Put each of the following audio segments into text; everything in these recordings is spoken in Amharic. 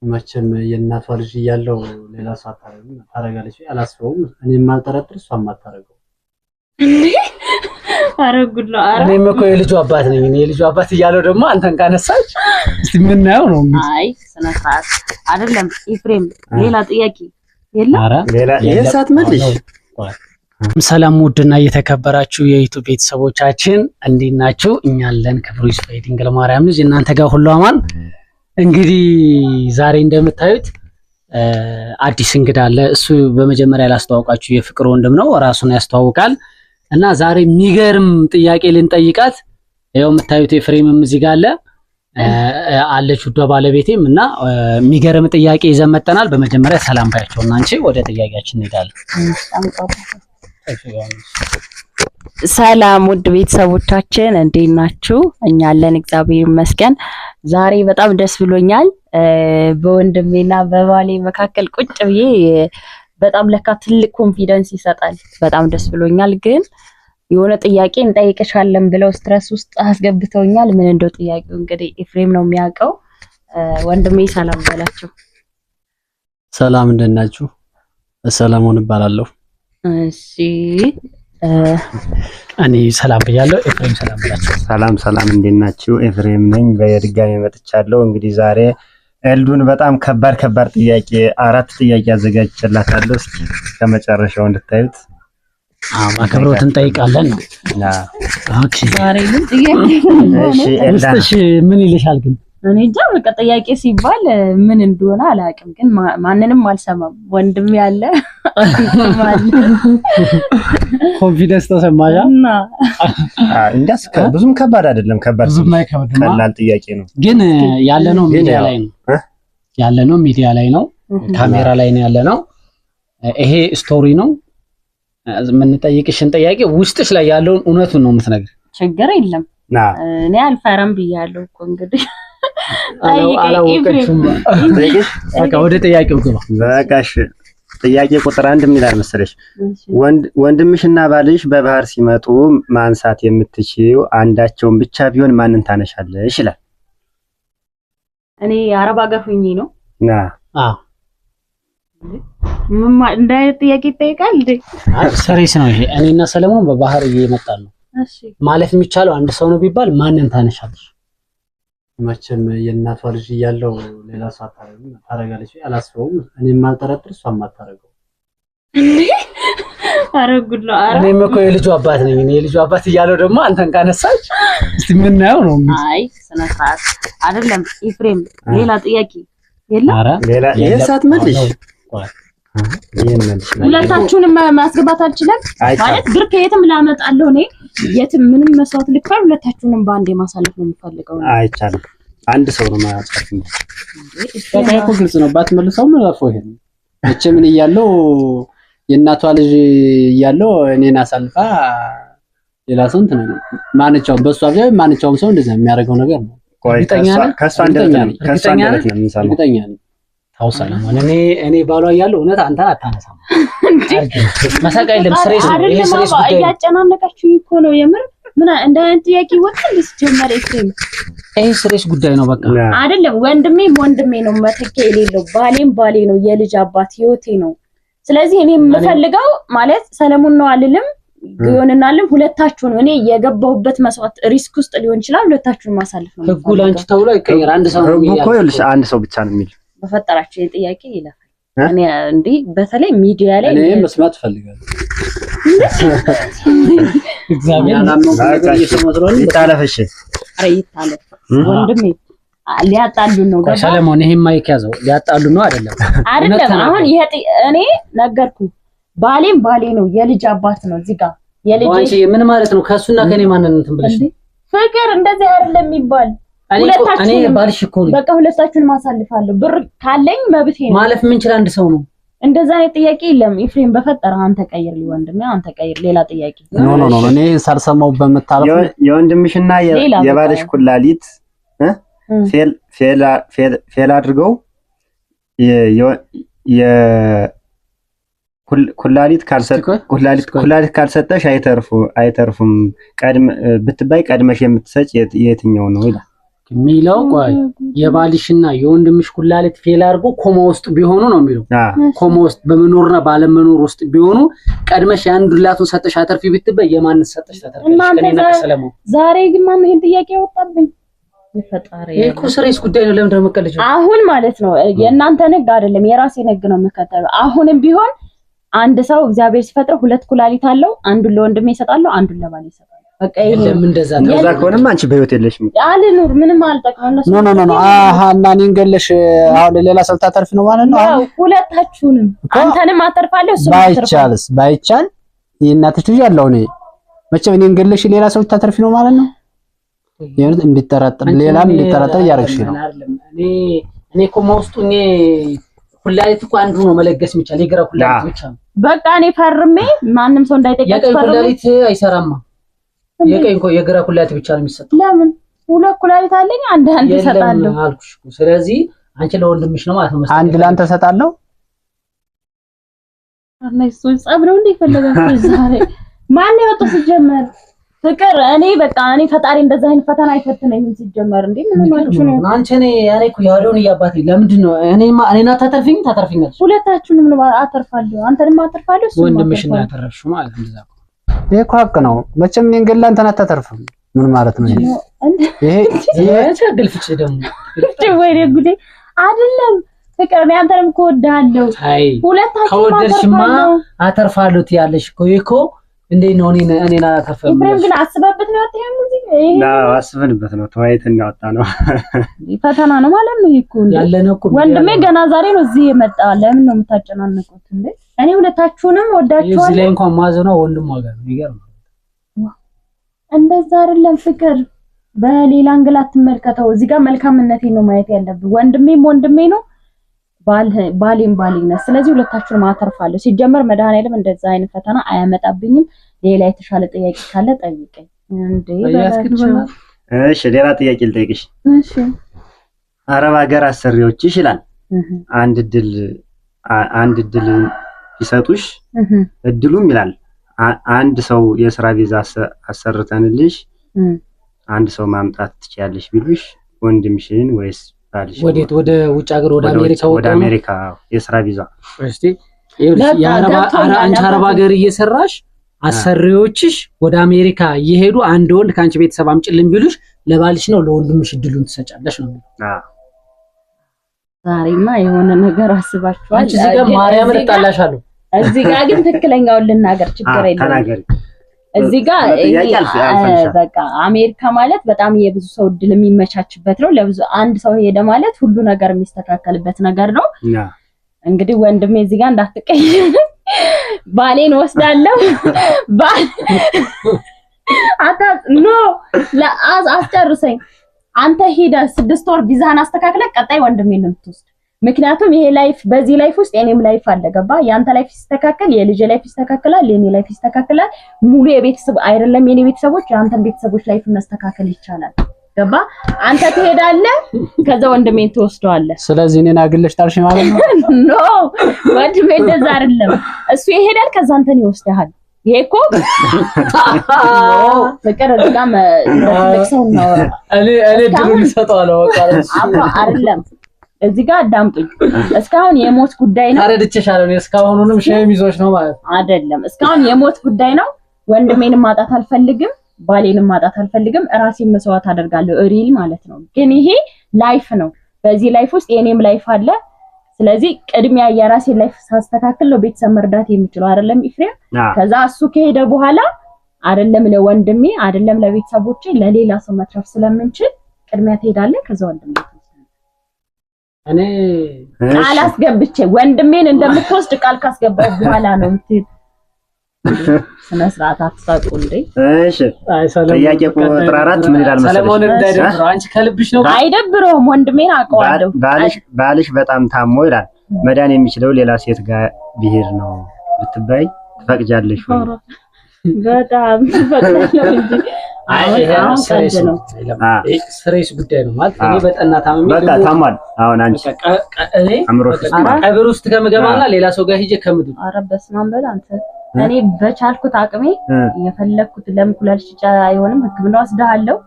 መቼም የእናቷ ልጅ እያለው ሌላ ሰው ታረጋለች አላስበውም። እኔም አልጠረጥር እሷም አታረገው። አረጉላ እኔም እኮ የልጁ አባት ነኝ። እኔ የልጁ አባት እያለው ደግሞ አንተን ካነሳች እስቲ ምን ነው ነው? አይ ስነ ስርዓት አይደለም ኤፍሬም። ሌላ ጥያቄ የለም? ኧረ ሌላ የሳት መልሽ። ሰላም ውድና እየተከበራችሁ የዩቲዩብ ቤተሰቦቻችን እንዴት ናችሁ? እኛ አለን። ክብሩ ይስፋ ድንግል ማርያም ልጅ እናንተ ጋር ሁሉ አማን። እንግዲህ ዛሬ እንደምታዩት አዲስ እንግዳ አለ። እሱ በመጀመሪያ ላስተዋውቃችሁ የፍቅር ወንድም ነው፣ ራሱን ያስተዋውቃል። እና ዛሬ የሚገርም ጥያቄ ልንጠይቃት ያው የምታዩት ኤፍሬምም እዚህ ጋር አለ አለች ውዷ ባለቤቴም እና የሚገርም ጥያቄ ይዘን መጥተናል። በመጀመሪያ ሰላም ባያቸውና አንቺ ወደ ጥያቄያችን እንሄዳለን። ሰላም ውድ ቤተሰቦቻችን እንዴት ናችሁ? እኛ አለን እግዚአብሔር ይመስገን። ዛሬ በጣም ደስ ብሎኛል። በወንድሜና በባሌ መካከል ቁጭ ብዬ በጣም ለካ ትልቅ ኮንፊደንስ ይሰጣል። በጣም ደስ ብሎኛል። ግን የሆነ ጥያቄ እንጠይቅሻለን ብለው ስትረስ ውስጥ አስገብተውኛል። ምን እንደው ጥያቄው እንግዲህ ኤፍሬም ነው የሚያውቀው። ወንድሜ ሰላም በላቸው። ሰላም እንደት ናችሁ? ሰለሞን እባላለሁ። እሺ እኔ ሰላም ብያለሁ። ኤፍሬም ሰላም ብላችሁ። ሰላም እንዴት ናችሁ? ኤፍሬም ነኝ። በድጋሚ መጥቻለሁ። እንግዲህ ዛሬ ኤልዱን በጣም ከባድ ጥያቄ 4 ጥያቄ አዘጋጅቼላታለሁ። እስኪ ከመጨረሻው እንድታዩት አክብሮት እንጠይቃለን። ኦኬ ዛሬ ምን ጥያቄ? እሺ ምን ይልሻል ግን? እኔ እንጃ በቃ ጥያቄ ሲባል ምን እንደሆነ አላውቅም፣ ግን ማንንም አልሰማም። ወንድም ያለ ኮንፊደንስ ተሰማያ እና እንደስ ብዙም ከባድ አይደለም። ቀላል ጥያቄ ነው። ግን ያለነው ሚዲያ ላይ ነው፣ ካሜራ ላይ ነው ያለነው። ይሄ ስቶሪ ነው። የምንጠይቅሽን ጥያቄ ውስጥሽ ላይ ያለውን እውነቱን ነው የምትነግር። ችግር የለም። እኔ አልፈራም ብያለሁ እኮ እንግዲህ አላወቀችም። በቃ ወደ ጥያቄው ግባ። በቃሽ። ጥያቄ ቁጥር 1 ምን ይላል መሰለሽ? ወንድምሽና ባልሽ በባህር ሲመጡ ማንሳት የምትችይው አንዳቸውን ብቻ ቢሆን ማንን ታነሻለሽ ይላል። እኔ አረብ ሀገር ሆኜ ነው። እንደ ጥያቄ ይጠይቃል እንዴ? ሰሪስ ነው ይሄ። እኔና ሰለሞን በባህር እየመጣን ነው። እሺ ማለት የሚቻለው አንድ ሰው ነው ቢባል ማንን ታነሻለሽ? መቼም የእናቷ ልጅ እያለው ሌላ ሰው ታረጋለች አላስበውም። እኔም አልጠረጥር እሷም አታረገው። አረጉላ እኔም እኮ የልጁ አባት ነኝ። እኔ የልጁ አባት እያለው ደግሞ አንተን ካነሳች እስቲ ምን ነው? አይ ስነ ስርዓት አይደለም ኤፍሬም። ሌላ ጥያቄ የለም? ኧረ ሌላ የሳት መልሽ። ሁለታችሁንም ማስገባት አልችልም ማለት ብር ከየትም ላመጣለሁ እኔ የትም ምንም መስዋዕት ልክፈል። ሁለታችሁንም በአንዴ ማሳለፍ ነው የምፈልገው። አይቻልም። አንድ ሰው ነው ማያስፈልግ። በቃ እኮ ግልጽ ነው። ባትመልሰው ምን አልፎ ይሄን እቺ ምን እያለው የእናቷ ልጅ እያለው እኔን አሳልፋ ሌላ ሰው እንትን ነው ማንቻው በሷ ጋር ማንቻውም ሰው እንደዛ የሚያደርገው ነገር ነው። ከሷ እንደት ነው የምንሰማው? ታው ሰለሞን እኔ ባሏ እያለው እውነት አንተን አታነሳም እንዴ? መሳቃ የለም። ስሬስ ነው ይሄ። ስሬስ ጉዳይ እያጨናነቃችሁ እኮ ነው የምር። ምን እንደ አንተ ጥያቄ ወጥተን ጀመረ ኤፍሬም። ይሄ ስሬስ ጉዳይ ነው በቃ አይደለም። ወንድሜ ነው መተኪያ የሌለው። ባሌ ነው፣ የልጅ አባት ህይወቴ ነው። ስለዚህ እኔ የምፈልገው ማለት ሰለሞን ነው አልልም፣ ይሆንናልም ሁለታችሁን እኔ የገባሁበት መስዋዕት ሪስክ ውስጥ ሊሆን ይችላል። ሁለታችሁን ማሳለፍ ነው። ህጉ ላንቺ ተብሎ አይቀየር። አንድ ሰው ነው እኮ ይልሽ፣ አንድ ሰው ብቻ ነው የሚል በፈጠራችሁ የጥያቄ ይላል። እኔ እንዴ በተለይ ሚዲያ ላይ እኔ መስማት ፈልጋለሁ። እግዚአብሔር ያናመው ነገር እየሰማትሮኝ ይታለፈሽ። አረ ይታለፍ ወንድሜ። ሊያጣሉን ነው ገባ ሰለሞን። ይሄን ማይክ ያዘው። ሊያጣሉን ነው አይደለም? አሁን ይሄ እኔ ነገርኩ። ባሌ ነው፣ የልጅ አባት ነው። እዚህ ጋር የልጅ አንቺ ምን ማለት ነው? ከሱና ከኔ ማንን እንትን ብለሽ ፍቅር እንደዚህ አይደለም የሚባል። እኔ ባልሽ እኮ ነው። በቃ ሁለታችሁን ማሳልፋለሁ። ብር ካለኝ መብቴ ነው። ማለፍ ምን ይችላል? አንድ ሰው ነው። እንደዛ አይነት ጥያቄ የለም ኤፍሬም። በፈጠረ አንተ ቀይር ወንድሜ፣ አንተ ቀይር። ሌላ ጥያቄ ኖ እኔ ሳልሰማው በመታለፍ የወንድምሽና የባልሽ ኩላሊት ፌል አድርገው ኩላሊት ካልሰጠሽ አይተርፉም። ብትባይ ቀድመሽ የምትሰጭ የትኛው ነው ይላል። የሚለው ቆይ የባልሽና የወንድምሽ ኩላሊት ፌል አድርጎ ኮማ ውስጥ ቢሆኑ ነው የሚለው። ኮማ ውስጥ በመኖርና ባለመኖር ውስጥ ቢሆኑ ቀድመሽ ያን ዱላቱን ሰጠሽ አተርፊ ብትበይ የማን ሰጠሽ ታተርፊሽ? ከኔና ከሰለሞን ዛሬ ግን ማን ይሄን ጥያቄ ያወጣብኝ? ይፈጣሪ እኮ ስሬስ ጉዳይ ነው። ለምን ደመቀለሽ? አሁን ማለት ነው የእናንተ ንግ አይደለም የራሴ ንግ ነው የምከተለው። አሁንም ቢሆን አንድ ሰው እግዚአብሔር ሲፈጥር ሁለት ኩላሊት አለው። አንዱን ለወንድሜ ይሰጣለው፣ አንዱን ለባሌ ይሰጣለው። በቃ ይሄን እንደዛ ከሆነም አንቺ በህይወት የለሽም። አልኑር ምንም አልጠቅመው። ኖ አሃ እና እኔን ገለሽ አሁን ሌላ ሰው ታተርፊ ነው ማለት ነው። አዎ ሁለታችሁንም አንተንም አተርፋለሁ እሱም አተርፋለሁ። ባይቻል የእናትሽ ልጅ ያለው ነው መቼም እኔን ገለሽ ሌላ ሰው ታተርፊ ነው ማለት ነው። ይሄን እንድትጠራጠር ሌላም እንድትጠራጠር ያረግሽ ነው። እኔ ኮማ ውስጥ እኔ ኩላሊት እኮ አንዱ ነው መለገስ የሚቻል የግራ ኩላሊት ብቻ ነው። በቃ እኔ ፈርሜ ማንም ሰው እንዳይጠይቀኝ ፈርሜ ኩላሊት አይሰራማ። የቀኝ የግራ ኩላሊት ብቻ ነው የሚሰጠው። ለምን ሁለት ኩላሊት አለኝ አንድ እሰጣለሁ አልኩሽ እኮ። ስለዚህ አንቺ ለወንድምሽ ነው ማለት ነው መስጠት። አንድ ላንተ እሰጣለሁ። አርናይስ ጸብረው እንደ ይፈልጋችሁ ዛሬ ማን ያወጣው ሲጀመር ፍቅር። እኔ በቃ እኔ ፈጣሪ እንደዛ አይነት ፈተና አይፈትነኝም ሲጀመር። እንዴ ምን ማለት ነው? አንቺ እኔ እኮ ያወራውን እያባቴ ለምንድን ነው እኔና ታተርፊኛለሽ? ሁለታችሁንም ነው አተርፋለሁ። አንተንም አተርፋለሁ እሱም ወንድምሽ ነው ያተርፍሽው ማለት ነው። እንደዛ ይሄ እኮ ሀቅ ነው። መቼም እኔን ገላ አንተን አታተርፍም። ምን ማለት ነው ይሄ? ያቻግልፍጭ ደግሞ ወይኔ ጉዴ አይደለም ፍቅር። እኔ አንተንም እኮ ወድሃለሁ። ሁለታችሁም ከወደድሽማ አተርፋለሁ ትያለሽ እኮ ይሄ እኮ እንዴ ነው እኔና አተርፈም። ኢብራሂም ግን አስበበት ነው ያወጣው እንጂ ነው አስበንበት ነው ተዋይተን ያወጣ ነው። ፈተና ነው ማለት ነው እኮ ያለነው እኮ ወንድሜ ገና ዛሬ ነው እዚህ የመጣ። ለምን ነው የምታጨናነቁት እንዴ? እኔ ሁለታችሁንም ወዳችኋለሁ። እዚህ ላይ እንኳን ማዘነው ወንድም ዋጋ ነው። ይገርማል። እንደዛ አይደለም ፍቅር፣ በሌላ አንግል አትመልከተው። እዚህ ጋር መልካምነቴን ነው ማየት ያለብህ። ወንድሜም ወንድሜ ነው፣ ባሌም ነው። ስለዚህ ሁለታችሁንም አተርፋለሁ። ሲጀመር መድኃኒዓለም እንደዛ አይነት ፈተና አያመጣብኝም። ሌላ የተሻለ ጥያቄ ካለ ጠይቀኝ እንዴ። እሺ ሌላ ጥያቄ ልጠይቅሽ። እሺ አረብ ሀገር አሰሪዎችሽ ይላል አንድ እድል ይሰጡሽ፣ እድሉም ይላል አንድ ሰው የሥራ ቪዛ አሰርተንልሽ አንድ ሰው ማምጣት ትችያለሽ ቢሉሽ ወንድምሽን ወይስ ባልሽ? ወደ ውጭ ሀገር ወደ አሜሪካ የሥራ ቪዛ እስቲ አንቺ አረብ ሀገር እየሰራሽ አሰሪዎችሽ ወደ አሜሪካ እየሄዱ አንድ ወንድ ካንቺ ቤተሰብ አምጪልን ቢሉሽ ለባልሽ ነው ለወንድምሽ እድሉን ትሰጫለሽ ነው? ዛሬማ የሆነ ነገር አስባችኋል። እዚህ ጋር ማርያም ልጣላሻለሁ። እዚህ ጋር ግን ትክክለኛውን ልናገር ችግር የለም። ተናገሪ። እዚህ ጋር በቃ አሜሪካ ማለት በጣም የብዙ ሰው እድል የሚመቻችበት ነው። ለብዙ አንድ ሰው ሄደ ማለት ሁሉ ነገር የሚስተካከልበት ነገር ነው። እንግዲህ ወንድሜ እዚህ ጋር እንዳትቀየም ባሌን ወስዳለሁ። አስጨርሰኝ። አንተ ሄደ 6 ወር ቪዛህን አስተካክለ ቀጣይ ወንድሜን ነው የምትወስድ። ምክንያቱም ይሄ ላይፍ በዚህ ላይፍ ውስጥ የኔም ላይፍ አለ። ገባ? ያንተ ላይፍ ይስተካከል፣ የልጅ ላይፍ ይስተካከላል፣ የኔ ላይፍ ይስተካከላል። ሙሉ የቤተሰብ አይደለም የኔ ቤተሰቦች የአንተን ቤተሰቦች ላይፍ መስተካከል ይቻላል። ገባ? አንተ ትሄዳለህ፣ ከዛ ወንድሜን ትወስደዋለህ። ስለዚህ እኔን አግለሽ ታርሽ ማለት ነው? ኖ ወንድሜ እንደዛ አይደለም። እሱ ይሄዳል፣ ከዛ አንተን ይወስደሃል። ይሄ እኮ ፍቅር እዛም ለክሰው ነው። እኔ ድሩን ሰጣለው በቃ አይደለም። እዚህ ጋር አዳምጡኝ። እስካሁን የሞት ጉዳይ ነው። አረድቼሻለሁ። እስካሁኑንም ሸሚዞች ነው ማለት አይደለም። እስካሁን የሞት ጉዳይ ነው። ወንድሜን ማጣት አልፈልግም፣ ባሌንም ማጣት አልፈልግም። ራሴን መስዋዕት አደርጋለሁ ሪል ማለት ነው። ግን ይሄ ላይፍ ነው። በዚህ ላይፍ ውስጥ የኔም ላይፍ አለ። ስለዚህ ቅድሚያ የራሴን ላይፍ ሳስተካክል ነው ቤተሰብ መርዳት የምችለው አይደለም ኢፍሬም። ከዛ እሱ ከሄደ በኋላ አይደለም ለወንድሜ አይደለም ለቤተሰቦቼ ለሌላ ሰው መትረፍ ስለምንችል ቅድሚያ ትሄዳለህ። ከዛ ወንድሜ እኔ ቃል አስገብቼ ወንድሜን እንደምትወስድ ቃል ካስገባው በኋላ ነው የምትሄድ። ስነ ስርዓት አትሳቁ እንዴ። እሺ ጥያቄ ቁጥር 4 ምን ይላል መሰለሽ? ሰለሞን እንዳይደብረው አንቺ ከልብሽ ነው። አይደብረውም፣ ወንድሜን አውቀዋለሁ። ባልሽ በጣም ታሞ ይላል መዳን የሚችለው ሌላ ሴት ጋር ቢሄድ ነው ብትባይ ትፈቅጃለሽ ወይ? በጣም ፈቅጃለሁ እንጂ አሁን ሰሪስ ነው። ሰሪስ ጉዳይ ነው ማለት እኔ በጠና ታምሜ በቃ ታሟል። አሁን አንቺ እኔ ቀብር ውስጥ ከምገባና ሌላ ሰው ጋር ሂጄ ከምድር ኧረ በስመ አብ በል አንተ። እኔ በቻልኩት አቅሜ የፈለኩት ለምኩላልሽ ጫ አይሆንም ሕክምና ወስደሃለሁ።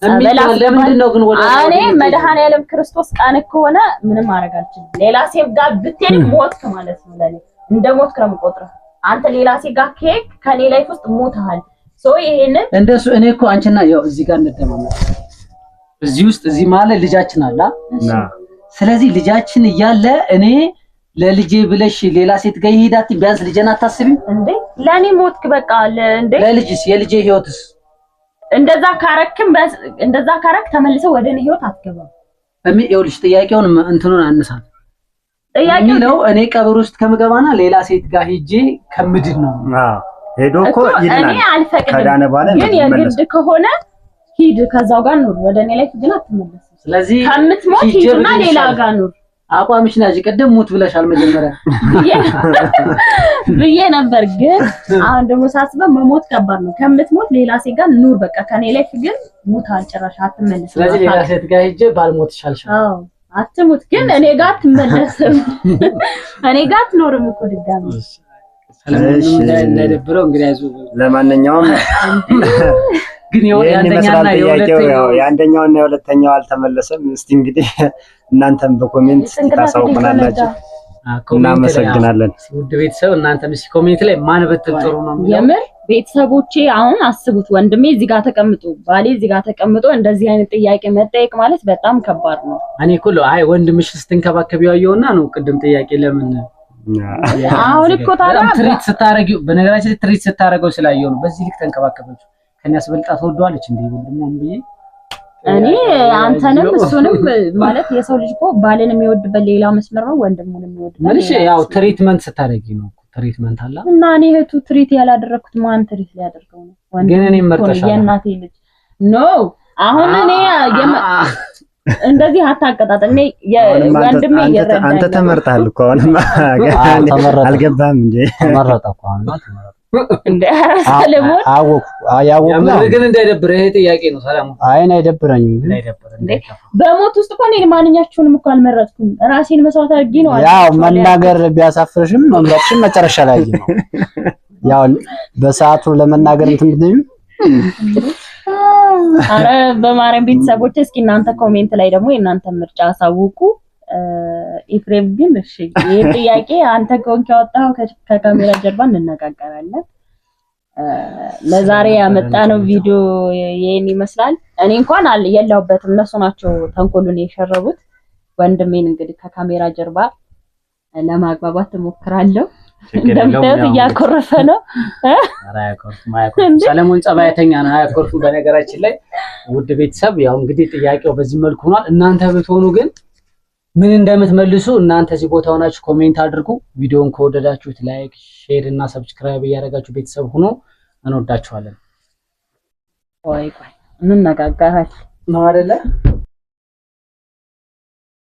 ለምንድን ነው ግን ወደ እኔ መድኃኒዓለም ክርስቶስ ቃል ከሆነ ምንም ማድረግ አልችልም። ሌላ ሴት ጋር ብትሄድ ሞትክ ማለት ነው። ለኔ እንደ ሞትክ ነው የምቆጥረው። አንተ ሌላ ሴት ጋር ከሄድክ ከኔ ላይፍ ውስጥ ሞተሃል። ይሄንን እንደሱ እኔ እኮ አንቺና ያው እዚህ ጋር እንደማመጣ እዚህ ውስጥ እዚህ ማለት ልጃችን አለ። ስለዚህ ልጃችን እያለ እኔ ለልጄ ብለሽ ሌላ ሴት ጋር ይሄዳት ቢያንስ ልጄን አታስቢም እንዴ? ለኔ ሞትክ በቃ እንዴ? ለልጅስ የልጄ ህይወትስ እንደዛ ካረክ ተመልሰው ወደ እኔ ህይወት አትገባም። ይኸውልሽ ጥያቄውን እንትኑን አነሳት። ጥያቄው ነው እኔ ቀብር ውስጥ ከምገባና ሌላ ሴት ጋር ሄጄ ከምድን ነው። ሄዶ እኮ ይልናል። እኔ አልፈቅድም፣ ግን የግድ ከሆነ ሂድ፣ ከዛው ጋር ኑር። ወደ እኔ ላይ ግን አትመለስ። ስለዚህ ከምትሞት ሂድና ሌላ ጋር ኑር። አቋምሽ ነሽ። ቀደም ሞት ብለሻል መጀመሪያ ብዬ ነበር፣ ግን አሁን ደግሞ ሳስበው መሞት ከባድ ነው። ከምትሞት ሌላ ሴት ጋር ኑር። በቃ ከኔ ላይ ግን ሞት አልጨራሽ አትመለስ። ስለዚህ ሌላ ሴት ጋር ሄጄ ባልሞት ይሻልሻል። አዎ አትሞት፣ ግን እኔ ጋር አትመለስም። እኔ ጋር አትኖርም እኮ ድጋሚ። ሰለሞንም እንዳይደብረው እንግዲህ አይዞህ። ለማንኛውም ግን የአንደኛውና የሁለተኛው አልተመለሰም። እስቲ እንግዲህ እናንተም በኮሜንት ታሳውቁናላችሁ። እናመሰግናለን። ውድ ቤተሰብ እናንተም እስቲ ኮሜንት ላይ ማን በትጥሩ ነው የምር ቤተሰቦቼ። አሁን አስቡት፣ ወንድሜ እዚህ ጋር ተቀምጦ ባሌ እዚህ ጋር ተቀምጦ እንደዚህ አይነት ጥያቄ መጠየቅ ማለት በጣም ከባድ ነው። እኔ እኮ ወንድምሽ ስትንከባከቢው ያየውና ነው ቅድም ጥያቄ ለምን አሁን እኮ ታዲያ ትሪት ስታረጊው፣ በነገራችን ላይ ትሪት ስታረገው ስላየው ነው በዚህ ልክ ተንከባከበችው። ከኛስበልጣ ተወዷለች እንዴ ወንድሞም ብዬ እኔ አንተንም እሱንም ማለት የሰው ልጅ እኮ ባልን የሚወድበት ሌላ መስመር ነው፣ ወንድሙን የሚወድበት ማለት ያው ትሪትመንት ስታረጊ ነው። ትሪትመንት አለ እና እኔ እህቱ ትሪት ያላደረኩት ማን ትሪት ሊያደርገው ነው? ግን እኔ መርጠሻለሁ የእናቴ ልጅ ኖ አሁን እኔ እንደዚህ አታቀጣጥል። እኔ ወንድሜ ይረዳል። አንተ ተመርጣል እኮ አሁን አልገባም እንዴ? ተመረጠ እኮ አሁን ተመረጠ እንዴ? ሰለሞን ያወቁ ግን እንዳይደብር ይሄ ጥያቄ ነው። ሰላም አይን አይደብረኝም፣ ግን እንዴ በሞት ውስጥ እኮ እኔ ማንኛችሁንም እኮ አልመረጥኩም። ራሴን መስዋዕት አድርጌ ነው። ያው መናገር ቢያሳፍርሽም መምረጥሽም መጨረሻ ላይ ነው። ያው በሰዓቱ ለመናገር እንትን ብትይም አረ በማርያም ቤተሰቦች እስኪ እናንተ ኮሜንት ላይ ደግሞ የእናንተ ምርጫ አሳውቁ። ኤፍሬም ግን እሺ ይሄ ጥያቄ አንተ ኮንክ ያወጣው ከካሜራ ጀርባ እንነጋገራለን። ለዛሬ ያመጣነው ቪዲዮ ይሄን ይመስላል። እኔ እንኳን የለሁበትም፣ እነሱ ናቸው ተንኮሉን የሸረቡት። ወንድሜን እንግዲህ ከካሜራ ጀርባ ለማግባባት እሞክራለሁ። እንደምታዩት እያኮረፈ ነው። ሰለሞን ጸባይተኛ ነው፣ አያኮርፍም። በነገራችን ላይ ውድ ቤተሰብ ያው እንግዲህ ጥያቄው በዚህ መልኩ ሆኗል። እናንተ ብትሆኑ ግን ምን እንደምትመልሱ እናንተ እዚህ ቦታ ሆናችሁ ኮሜንት አድርጉ። ቪዲዮውን ከወደዳችሁት ላይክ፣ ሼር እና ሰብስክራይብ እያደረጋችሁ ቤተሰብ ሁኑ። እንወዳችኋለን። ቆይ እንነጋገራለን ነው አይደለ?